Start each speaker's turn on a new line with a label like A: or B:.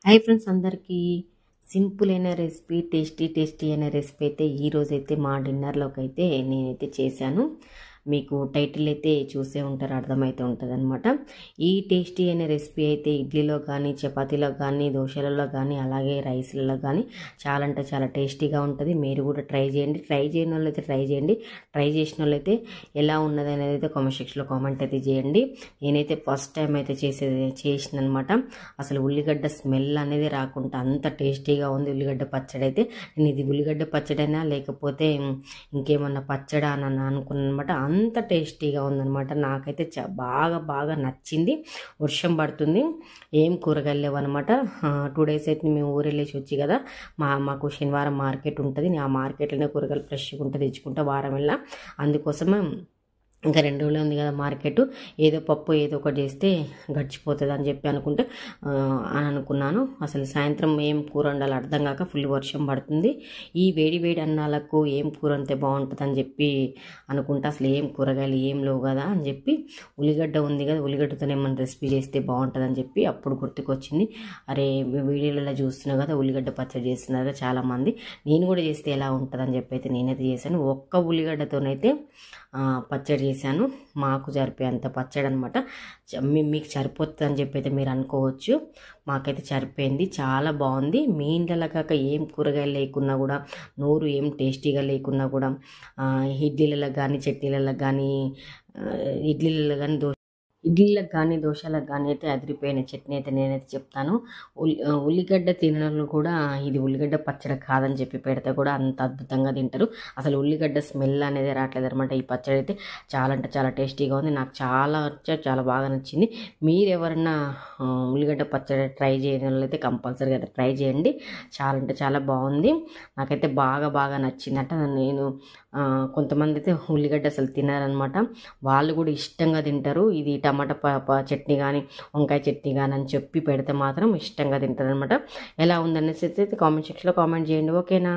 A: Hi friends అందరికీ simple అయిన recipe tasty అయిన రెసిపీ అయితే ఈరోజైతే మా డిన్నర్లోకి అయితే నేనైతే చేశాను. మీకు టైటిల్ అయితే చూసే ఉంటారు, అర్థమైతే ఉంటుంది అనమాట. ఈ టేస్టీ అయిన రెసిపీ అయితే ఇడ్లీలో కానీ, చపాతీలో కానీ, దోశలలో కానీ, అలాగే రైస్లలో కానీ చాలా అంటే చాలా టేస్టీగా ఉంటుంది. మీరు కూడా ట్రై చేయండి. ట్రై చేయని వాళ్ళు అయితే ట్రై చేయండి. ట్రై చేసిన వాళ్ళు అయితే ఎలా ఉన్నది అనేది అయితే కామెంట్ సెక్షన్లో కామెంట్ అయితే చేయండి. నేనైతే ఫస్ట్ టైం అయితే చేసిన అనమాట. అసలు ఉల్లిగడ్డ స్మెల్ అనేది రాకుండా అంత టేస్టీగా ఉంది ఉల్లిగడ్డ పచ్చడి అయితే. నేను ఇది ఉల్లిగడ్డ పచ్చడైనా లేకపోతే ఇంకేమన్నా పచ్చడా అని అనుకున్నాను అనమాట. అంత టేస్టీగా ఉందనమాట. నాకైతే బాగా బాగా నచ్చింది. వర్షం పడుతుంది, ఏం కూరగాయలు లేవు అనమాట. 2 days అయితే మేము ఊరెళ్ళేసి వచ్చి కదా, మాకు శనివారం మార్కెట్ ఉంటుంది. ఆ మార్కెట్లోనే కూరగాయలు ఫ్రెష్గా ఉంటుంది, తెచ్చుకుంటా వారం వెళ్ళా. అందుకోసమే ఇంకా 2 రోజులే ఉంది కదా మార్కెట్, ఏదో పప్పు ఏదో ఒకటి చేస్తే గడిచిపోతుంది అని చెప్పి అని అనుకున్నాను. అసలు సాయంత్రం ఏం కూర వండాలి అర్థం కాక ఫుల్ వర్షం పడుతుంది. ఈ వేడి వేడి అన్నాలకు ఏం కూర అంతే బాగుంటుంది అని చెప్పి అనుకుంటా. అసలు ఏం కూరగాయలు ఏం లేవు కదా అని చెప్పి, ఉల్లిగడ్డ ఉంది కదా, ఉల్లిగడ్డతోనే ఏమైనా రెసిపీ చేస్తే బాగుంటుంది అని చెప్పి అప్పుడు గుర్తుకొచ్చింది. అరే వీడియోలలో చూస్తున్నా కదా ఉల్లిగడ్డ పచ్చడి చేస్తున్నారు కదా చాలామంది, నేను కూడా చేస్తే ఎలా ఉంటుంది అని చెప్పి అయితే నేనైతే చేశాను. ఒక్క ఉల్లిగడ్డతోనైతే పచ్చడి చేశాను. మాకు సరిపోయేంత పచ్చడి అనమాట. మీకు సరిపోతుంది అని చెప్పి అయితే మీరు అనుకోవచ్చు. మాకైతే సరిపోయింది, చాలా బాగుంది. మీ ఇంట్లో కాక ఏం కూరగాయలు లేకున్నా కూడా, నోరు ఏం టేస్టీగా లేకున్నా కూడా, ఇడ్లీలలో కానీ, చట్నీలలో కానీ, ఇడ్లీలకు కానీ దోశలకు కానీ అయితే అదిరిపోయిన చట్నీ అయితే నేనైతే చెప్తాను. ఉల్లిగడ్డ తినడం కూడా ఇది ఉల్లిగడ్డ పచ్చడి కాదని చెప్పి పెడితే కూడా అంత అద్భుతంగా తింటారు. అసలు ఉల్లిగడ్డ స్మెల్ అనేది రావట్లేదు అనమాట. ఈ పచ్చడి అయితే చాలా అంటే చాలా టేస్టీగా ఉంది. నాకు చాలా బాగా నచ్చింది. మీరు ఎవరన్నా ఉల్లిగడ్డ పచ్చడి ట్రై చేయని వాళ్ళైతే కంపల్సరీగా ట్రై చేయండి. చాలా అంటే చాలా బాగుంది. నాకైతే బాగా బాగా నచ్చిందంట. నేను కొంతమంది అయితే ఉల్లిగడ్డ అసలు తినారనమాట, వాళ్ళు కూడా ఇష్టంగా తింటారు. ఇది టమాటా చట్నీ కానీ, వంకాయ చట్నీ కానీ అని చెప్పి పెడితే మాత్రం ఇష్టంగా తింటారు అనమాట. ఎలా ఉందనేసి అయితే కామెంట్ సెక్షన్లో కామెంట్ చేయండి. ఓకేనా?